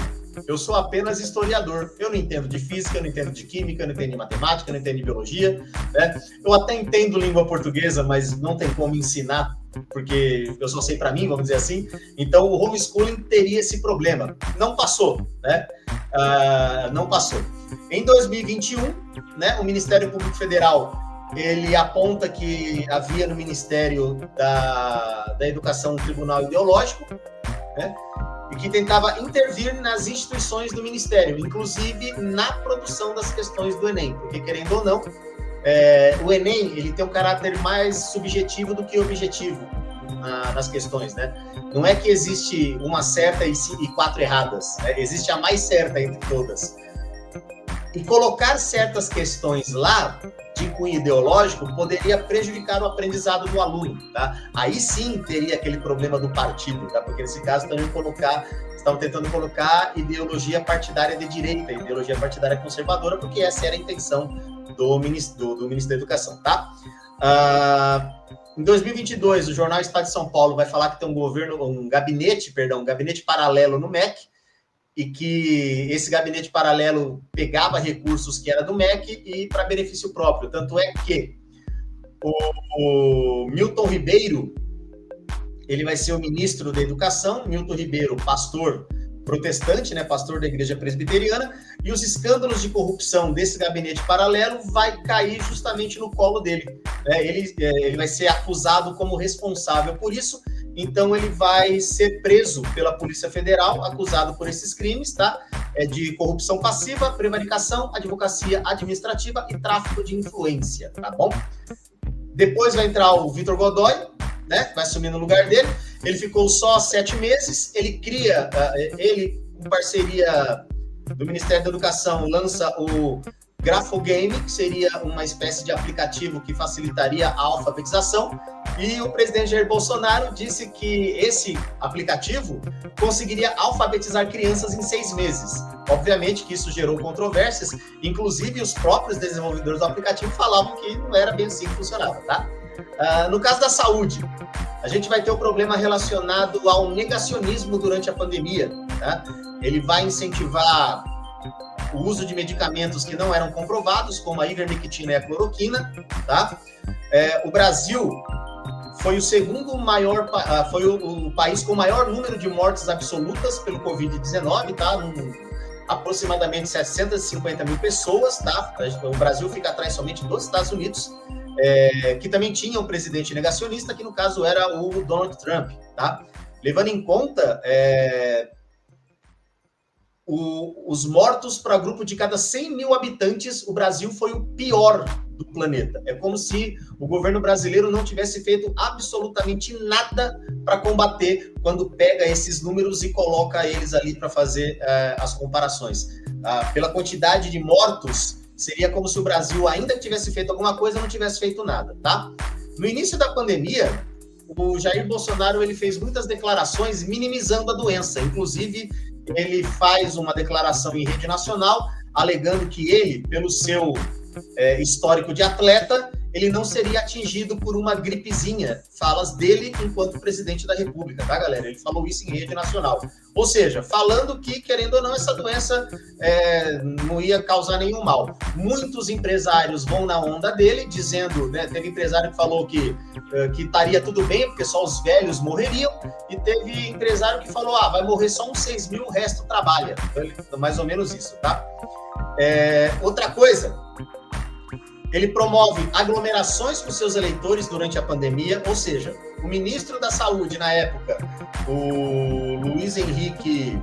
Speaker 1: Eu sou apenas historiador. Eu não entendo de física, eu não entendo de química, eu não entendo de matemática, eu não entendo de biologia, né? Eu até entendo língua portuguesa, mas não tem como ensinar, porque eu só sei para mim, vamos dizer assim. Então, o homeschooling teria esse problema. Não passou, né? Não passou. Em 2021, né, o Ministério Público Federal, ele aponta que havia no Ministério da Educação um tribunal ideológico, né? E que tentava intervir nas instituições do Ministério, inclusive na produção das questões do Enem, porque, querendo ou não, o Enem ele tem um caráter mais subjetivo do que objetivo nas questões, né? Não é que existe uma certa e 4 erradas, né? Existe a mais certa entre todas. E colocar certas questões lá, de cunho ideológico, poderia prejudicar o aprendizado do aluno, tá? Aí sim teria aquele problema do partido, tá? Porque nesse caso estão tentando colocar ideologia partidária de direita, ideologia partidária conservadora, porque essa era a intenção do Ministério da Educação, tá? Em 2022, o jornal Estado de São Paulo vai falar que tem um gabinete paralelo no MEC, e que esse gabinete paralelo pegava recursos que era do MEC e para benefício próprio. Tanto é que o Milton Ribeiro, ele vai ser o ministro da Educação, Milton Ribeiro, pastor protestante, né, pastor da Igreja Presbiteriana, e os escândalos de corrupção desse gabinete paralelo vai cair justamente no colo dele. Ele vai ser acusado como responsável por isso. Então, ele vai ser preso pela Polícia Federal, acusado por esses crimes, tá? De corrupção passiva, prevaricação, advocacia administrativa e tráfico de influência, tá bom? Depois vai entrar o Vitor Godoy, né? Vai assumir no lugar dele. Ele ficou só 7 meses. Ele com parceria do Ministério da Educação, lança o Grafogame, que seria uma espécie de aplicativo que facilitaria a alfabetização. E o presidente Jair Bolsonaro disse que esse aplicativo conseguiria alfabetizar crianças em 6 meses. Obviamente que isso gerou controvérsias, inclusive os próprios desenvolvedores do aplicativo falavam que não era bem assim que funcionava, tá? No caso da saúde, a gente vai ter um problema relacionado ao negacionismo durante a pandemia, tá? Ele vai incentivar o uso de medicamentos que não eram comprovados, como a ivermectina e a cloroquina, tá? O Brasil foi o país com o maior número de mortes absolutas pelo Covid-19, tá? Aproximadamente 750 mil pessoas, tá? O Brasil fica atrás somente dos Estados Unidos, que também tinha um presidente negacionista, que no caso era o Donald Trump, tá? Levando em conta os mortos para grupo de cada 100 mil habitantes, o Brasil foi o pior do planeta. É como se o governo brasileiro não tivesse feito absolutamente nada para combater, quando pega esses números e coloca eles ali para fazer as comparações. Pela quantidade de mortos, seria como se o Brasil ainda tivesse feito alguma coisa e não tivesse feito nada, tá? No início da pandemia, o Jair Bolsonaro ele fez muitas declarações minimizando a doença. Inclusive, ele faz uma declaração em rede nacional, alegando que ele, pelo seu histórico de atleta, ele não seria atingido por uma gripezinha. Falas dele enquanto presidente da República, tá, galera? Ele falou isso em rede nacional. Ou seja, falando que, querendo ou não, essa doença não ia causar nenhum mal. Muitos empresários vão na onda dele, dizendo, né, teve empresário que falou que estaria tudo bem, porque só os velhos morreriam, e teve empresário que falou, vai morrer só uns 6 mil, o resto trabalha. Então, mais ou menos isso, tá? Outra coisa, ele promove aglomerações com seus eleitores durante a pandemia, ou seja, o ministro da Saúde na época, o Luiz Henrique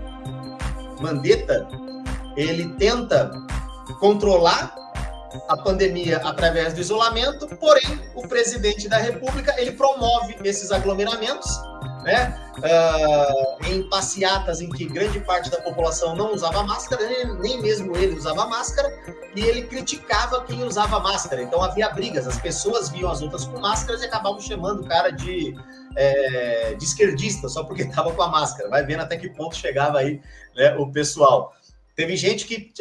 Speaker 1: Mandetta, ele tenta controlar a pandemia através do isolamento, porém, o presidente da República, ele promove esses aglomeramentos, né? Em passeatas em que grande parte da população não usava máscara, nem mesmo ele usava máscara, e ele criticava quem usava máscara. Então havia brigas, as pessoas viam as outras com máscaras e acabavam chamando o cara de esquerdista, só porque estava com a máscara. Vai vendo até que ponto chegava aí, né, o pessoal. Teve gente que,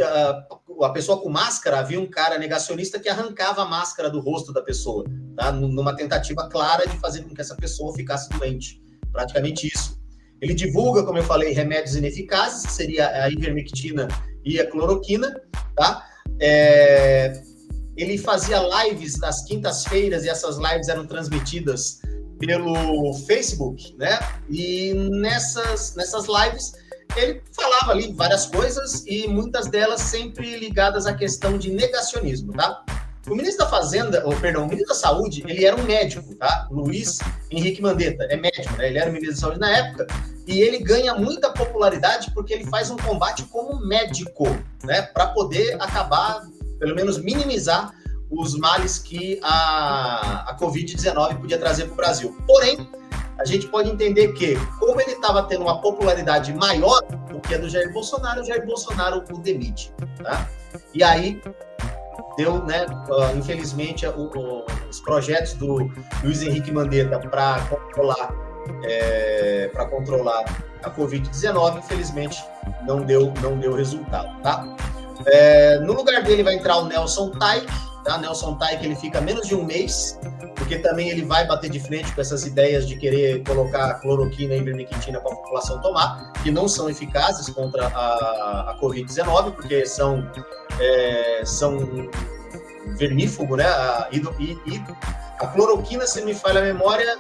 Speaker 1: a pessoa com máscara, havia um cara negacionista que arrancava a máscara do rosto da pessoa, tá? Numa tentativa clara de fazer com que essa pessoa ficasse doente. Praticamente isso. Ele divulga, como eu falei, remédios ineficazes, que seria a ivermectina e a cloroquina, tá? Ele fazia lives nas quintas-feiras e essas lives eram transmitidas pelo Facebook, né? E nessas lives ele falava ali várias coisas e muitas delas sempre ligadas à questão de negacionismo, tá? O ministro da Fazenda, o ministro da Saúde, ele era um médico, tá? Luiz Henrique Mandetta, é médico, né? Ele era o ministro da Saúde na época, e ele ganha muita popularidade porque ele faz um combate como médico, né? Para poder acabar, pelo menos minimizar os males que a Covid-19 podia trazer para o Brasil. Porém, a gente pode entender que, como ele estava tendo uma popularidade maior do que a do Jair Bolsonaro, o Jair Bolsonaro o demite, tá? E aí deu, né, infelizmente, os projetos do Luiz Henrique Mandetta para controlar a Covid-19, infelizmente, não deu resultado, tá? No lugar dele vai entrar o Nelson Taik, tá? Nelson Taik, ele fica menos de um mês, porque também ele vai bater de frente com essas ideias de querer colocar cloroquina e ivermectina para a população tomar, que não são eficazes contra a Covid-19, porque são vermífugo, né? E a cloroquina, se não me falha a memória,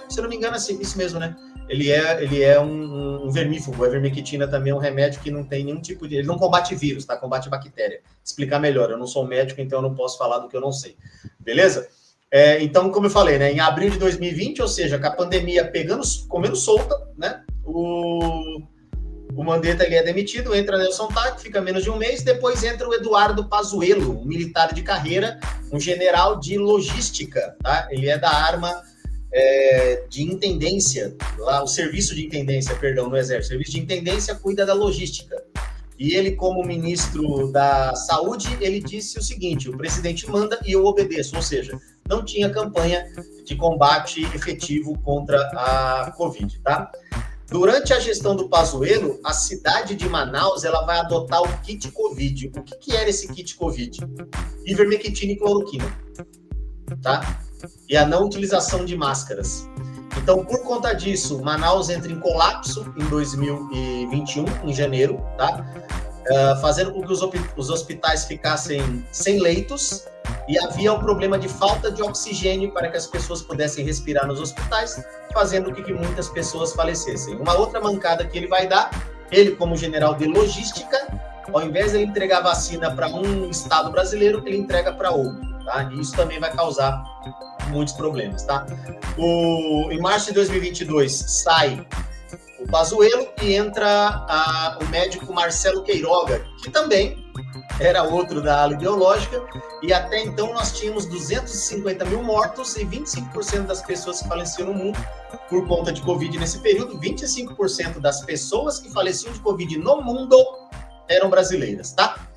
Speaker 1: se não me engano, assim, isso mesmo, né? Ele é um vermífugo. A ivermectina também é um remédio que não tem nenhum tipo de... Ele não combate vírus, tá? Combate bactéria. Explicar melhor, eu não sou médico, então eu não posso falar do que eu não sei. Beleza? Então, como eu falei, né? Em abril de 2020, ou seja, com a pandemia comendo solta, né? O Mandetta, ele é demitido, entra Nelson Taik, fica menos de um mês, depois entra o Eduardo Pazuello, um militar de carreira, um general de logística, tá? Ele é da arma de intendência, lá, o serviço de intendência, perdão, no Exército. O serviço de intendência cuida da logística. E ele, como ministro da Saúde, ele disse o seguinte: o presidente manda e eu obedeço, ou seja, não tinha campanha de combate efetivo contra a Covid, tá? Durante a gestão do Pazuello, a cidade de Manaus, ela vai adotar o kit Covid. O que era esse kit Covid? Ivermectina e cloroquina, tá? E a não utilização de máscaras. Então, por conta disso, Manaus entra em colapso em 2021, em janeiro, tá? Fazendo com que os hospitais ficassem sem leitos, e havia um problema de falta de oxigênio para que as pessoas pudessem respirar nos hospitais, fazendo com que muitas pessoas falecessem. Uma outra mancada que ele vai dar, ele como general de logística, ao invés de ele entregar vacina para um estado brasileiro, ele entrega para outro, tá? E isso também vai causar muitos problemas, tá? Em março de 2022, sai o Pazuello e entra o médico Marcelo Queiroga, que também era outro da ala ideológica, e até então nós tínhamos 250 mil mortos e 25% das pessoas que faleciam no mundo por conta de Covid nesse período. 25% das pessoas que faleciam de Covid no mundo eram brasileiras, tá?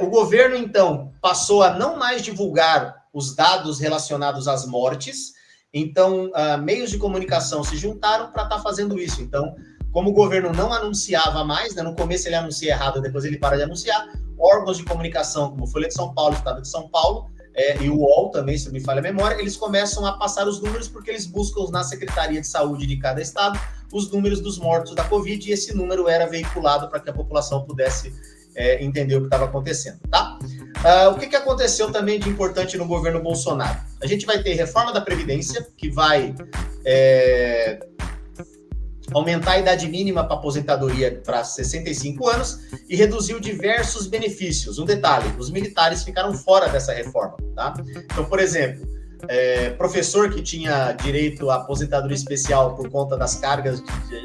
Speaker 1: O governo, então, passou a não mais divulgar os dados relacionados às mortes, então meios de comunicação se juntaram para estar fazendo isso. Então, como o governo não anunciava mais, né, no começo ele anuncia errado, depois ele para de anunciar, órgãos de comunicação, como Folha de São Paulo, Estado de São Paulo, e o UOL também, se não me falha a memória, eles começam a passar os números porque eles buscam na Secretaria de Saúde de cada estado os números dos mortos da Covid, e esse número era veiculado para que a população pudesse entender o que estava acontecendo, tá? O que aconteceu também de importante no governo Bolsonaro? A gente vai ter reforma da Previdência, que vai aumentar a idade mínima para aposentadoria para 65 anos e reduziu diversos benefícios. Um detalhe, os militares ficaram fora dessa reforma, tá? Então, por exemplo, professor que tinha direito à aposentadoria especial por conta das cargas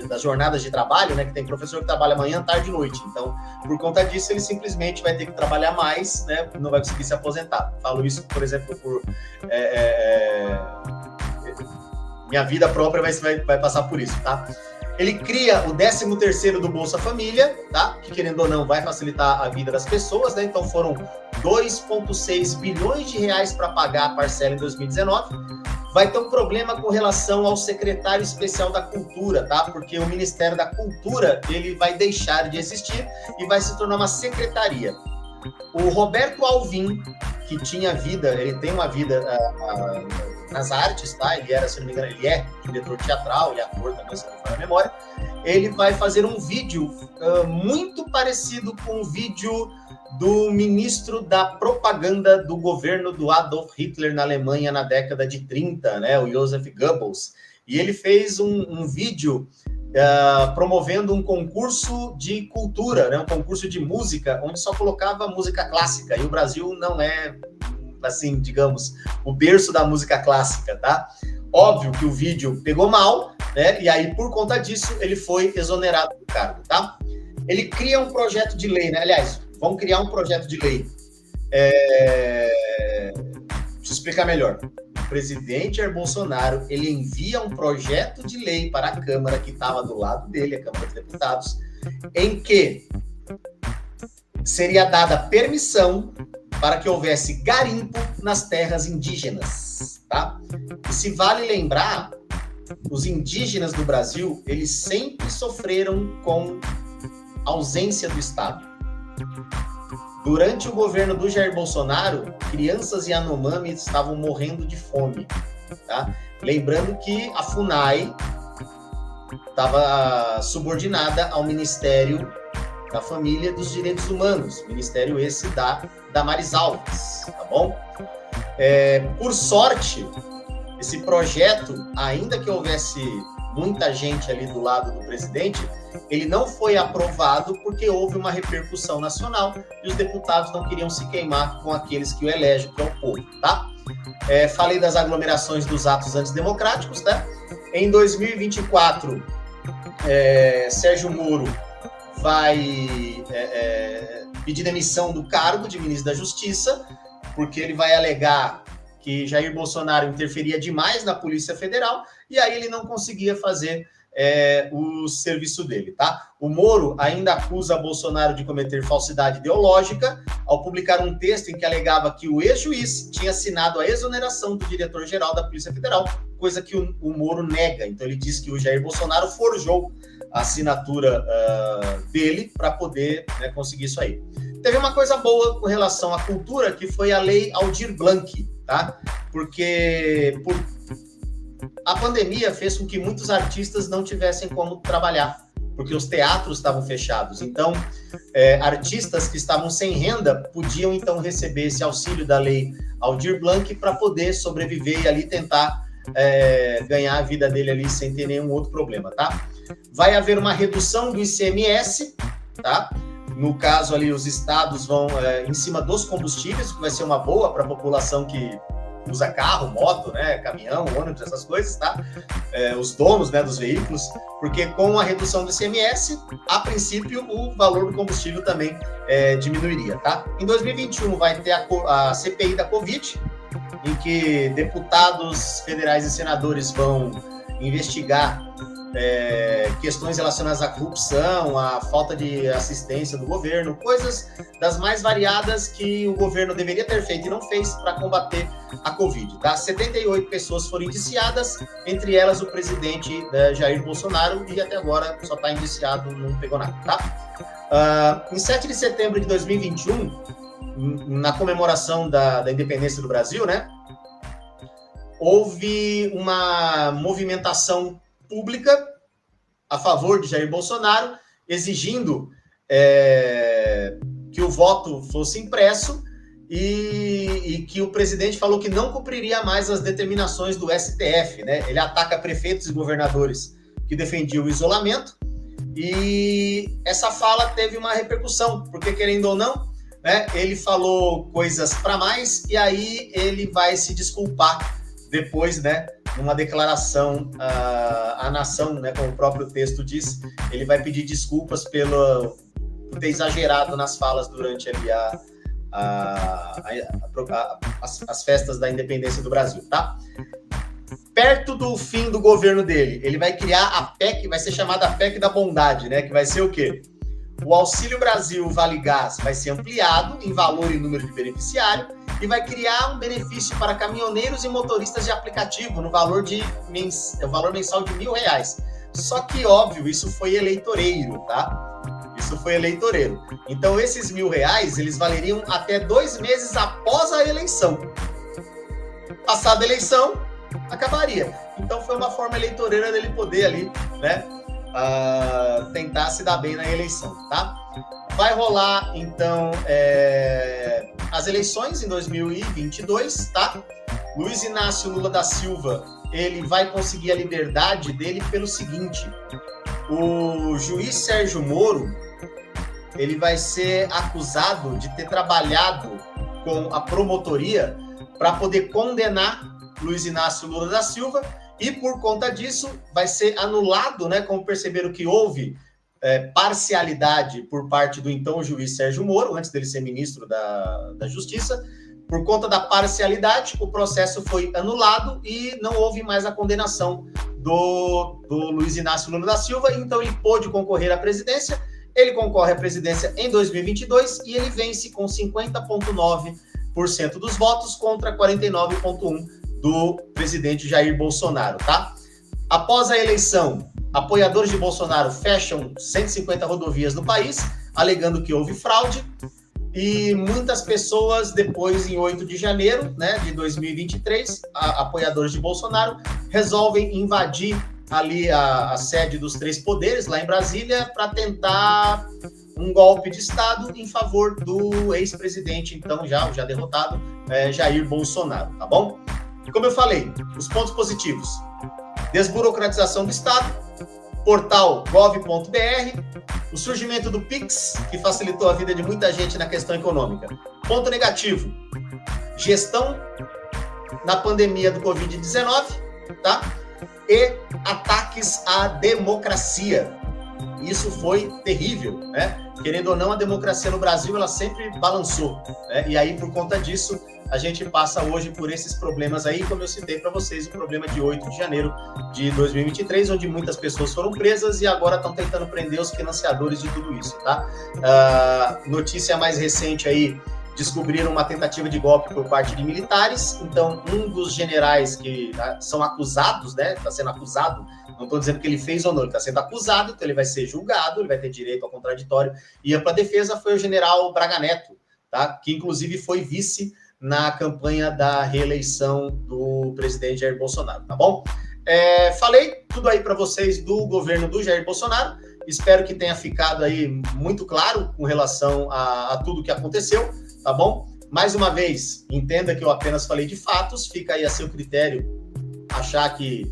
Speaker 1: das jornadas de trabalho, né? Que tem professor que trabalha manhã, tarde e noite. Então, por conta disso, ele simplesmente vai ter que trabalhar mais, né? Não vai conseguir se aposentar. Falo isso, por exemplo, por minha vida própria vai passar por isso, tá? Ele cria o 13º do Bolsa Família, tá? Que, querendo ou não, vai facilitar a vida das pessoas, né? Então, foram 2,6 bilhões de reais para pagar a parcela em 2019. Vai ter um problema com relação ao secretário especial da Cultura, tá? Porque o Ministério da Cultura, ele vai deixar de existir e vai se tornar uma secretaria. O Roberto Alvim, que tinha vida, ele tem uma vida nas artes, tá? Ele era, se não me engano, ele é diretor teatral e ator também, se não me falha a memória. Ele vai fazer um vídeo muito parecido com o vídeo do ministro da propaganda do governo do Adolf Hitler na Alemanha na década de 30, né? O Joseph Goebbels. E ele fez um vídeo promovendo um concurso de cultura, né, um concurso de música, onde só colocava música clássica, e o Brasil não é, assim, digamos, o berço da música clássica, tá? Óbvio que o vídeo pegou mal, né, e aí, por conta disso, ele foi exonerado do cargo, tá? Ele cria um projeto de lei, né? Aliás, vamos criar um projeto de lei. Deixa eu explicar melhor. O presidente Jair Bolsonaro, ele envia um projeto de lei para a Câmara, que estava do lado dele, a Câmara dos Deputados, em que seria dada permissão para que houvesse garimpo nas terras indígenas, tá? E se vale lembrar, os indígenas do Brasil, eles sempre sofreram com ausência do Estado. Durante o governo do Jair Bolsonaro, crianças Yanomami estavam morrendo de fome, tá? Lembrando que a FUNAI estava subordinada ao Ministério da Família e dos Direitos Humanos, ministério esse da Damares Alves, tá bom? Por sorte, esse projeto, ainda que houvesse muita gente ali do lado do presidente, ele não foi aprovado porque houve uma repercussão nacional e os deputados não queriam se queimar com aqueles que o elegem, que é o povo, tá? Falei das aglomerações dos atos antidemocráticos, tá? Em 2024, Sérgio Moro vai pedir demissão do cargo de ministro da Justiça, porque ele vai alegar que Jair Bolsonaro interferia demais na Polícia Federal, e aí ele não conseguia fazer o serviço dele, tá? O Moro ainda acusa Bolsonaro de cometer falsidade ideológica ao publicar um texto em que alegava que o ex-juiz tinha assinado a exoneração do diretor-geral da Polícia Federal, coisa que o Moro nega. Então ele diz que o Jair Bolsonaro forjou a assinatura dele para poder, né, conseguir isso aí. Teve uma coisa boa com relação à cultura, que foi a Lei Aldir Blanc, tá? Porque a pandemia fez com que muitos artistas não tivessem como trabalhar, porque os teatros estavam fechados. Então, artistas que estavam sem renda podiam, então, receber esse auxílio da Lei Aldir Blanc para poder sobreviver e ali tentar ganhar a vida dele ali sem ter nenhum outro problema, tá? Vai haver uma redução do ICMS, tá? No caso ali, os estados vão em cima dos combustíveis, que vai ser uma boa para a população que usa carro, moto, né, caminhão, ônibus, essas coisas, tá? Os donos, né, dos veículos, porque com a redução do ICMS, a princípio, o valor do combustível também diminuiria, tá? Em 2021 vai ter a CPI da Covid, em que deputados federais e senadores vão investigar questões relacionadas à corrupção, à falta de assistência do governo, coisas das mais variadas que o governo deveria ter feito e não fez para combater a Covid, tá? 78 pessoas foram indiciadas, entre elas o presidente Jair Bolsonaro, e até agora só está indiciado, não pegou nada, tá? Em 7 de setembro de 2021, na comemoração da independência do Brasil, né, houve uma movimentação pública a favor de Jair Bolsonaro, exigindo que o voto fosse impresso e que o presidente falou que não cumpriria mais as determinações do STF, né? Ele ataca prefeitos e governadores que defendiam o isolamento, e essa fala teve uma repercussão, porque, querendo ou não, né, ele falou coisas para mais, e aí ele vai se desculpar depois, né, numa declaração à nação, né, como o próprio texto diz, ele vai pedir desculpas por ter exagerado nas falas durante ali as festas da independência do Brasil, tá? Perto do fim do governo dele, ele vai criar a PEC, vai ser chamada a PEC da bondade, né, que vai ser o quê? O Auxílio Brasil Vale Gás vai ser ampliado em valor e número de beneficiário, e vai criar um benefício para caminhoneiros e motoristas de aplicativo no valor mensal de R$1.000. Só que, óbvio, isso foi eleitoreiro, tá? Isso foi eleitoreiro. Então, esses R$1.000, eles valeriam até 2 meses após a eleição. Passada a eleição, acabaria. Então, foi uma forma eleitoreira dele poder ali, né, tentar se dar bem na eleição, tá? Vai rolar, então, as eleições em 2022, tá? Luiz Inácio Lula da Silva, ele vai conseguir a liberdade dele pelo seguinte: O juiz Sérgio Moro, ele vai ser acusado de ter trabalhado com a promotoria para poder condenar Luiz Inácio Lula da Silva, e por conta disso vai ser anulado, né? Como perceberam que houve parcialidade por parte do então juiz Sérgio Moro, antes dele ser ministro da Justiça. Por conta da parcialidade, o processo foi anulado e não houve mais a condenação do Luiz Inácio Lula da Silva, então ele pôde concorrer à presidência. Ele concorre à presidência em 2022 e ele vence com 50,9% dos votos contra 49,1% do presidente Jair Bolsonaro, tá? Após a eleição, apoiadores de Bolsonaro fecham 150 rodovias no país, alegando que houve fraude. E muitas pessoas, depois, em 8 de janeiro, né, de 2023, apoiadores de Bolsonaro, resolvem invadir ali a sede dos três poderes, lá em Brasília, para tentar um golpe de Estado em favor do ex-presidente, então já derrotado, Jair Bolsonaro, tá bom? Como eu falei, os pontos positivos: desburocratização do Estado, portal gov.br, o surgimento do Pix, que facilitou a vida de muita gente na questão econômica. Ponto negativo: gestão na pandemia do Covid-19, tá? E ataques à democracia. Isso foi terrível, né? Querendo ou não, a democracia no Brasil, ela sempre balançou, né? E aí, por conta disso, a gente passa hoje por esses problemas aí, como eu citei para vocês, o problema de 8 de janeiro de 2023, onde muitas pessoas foram presas e agora estão tentando prender os financiadores de tudo isso, tá? Notícia mais recente aí, descobriram uma tentativa de golpe por parte de militares. Então, um dos generais que são acusados, né? Está sendo acusado, não estou dizendo que ele fez ou não, ele está sendo acusado, então ele vai ser julgado, ele vai ter direito ao contraditório e ampla defesa, foi o general Braga Neto, tá? Que inclusive foi vice na campanha da reeleição do presidente Jair Bolsonaro, tá bom? Falei tudo aí para vocês do governo do Jair Bolsonaro, espero que tenha ficado aí muito claro com relação a tudo que aconteceu, tá bom? Mais uma vez, entenda que eu apenas falei de fatos, fica aí a seu critério achar que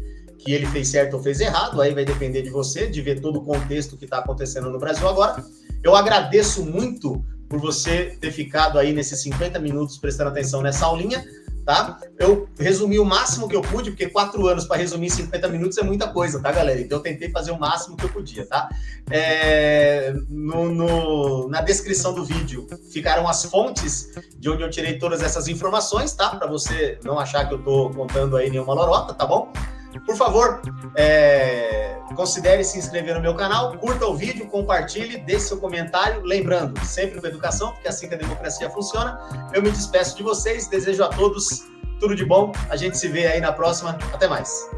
Speaker 1: ele fez certo ou fez errado, aí vai depender de você, de ver todo o contexto que está acontecendo no Brasil agora. Eu agradeço muito por você ter ficado aí nesses 50 minutos prestando atenção nessa aulinha, tá? Eu resumi o máximo que eu pude, porque 4 anos para resumir em 50 minutos é muita coisa, tá, galera? Então eu tentei fazer o máximo que eu podia, tá? Na descrição do vídeo ficaram as fontes de onde eu tirei todas essas informações, tá? Para você não achar que eu tô contando aí nenhuma lorota, tá bom? Por favor, considere se inscrever no meu canal, curta o vídeo, compartilhe, deixe seu comentário. Lembrando, sempre com educação, porque é assim que a democracia funciona. Eu me despeço de vocês, desejo a todos tudo de bom. A gente se vê aí na próxima. Até mais.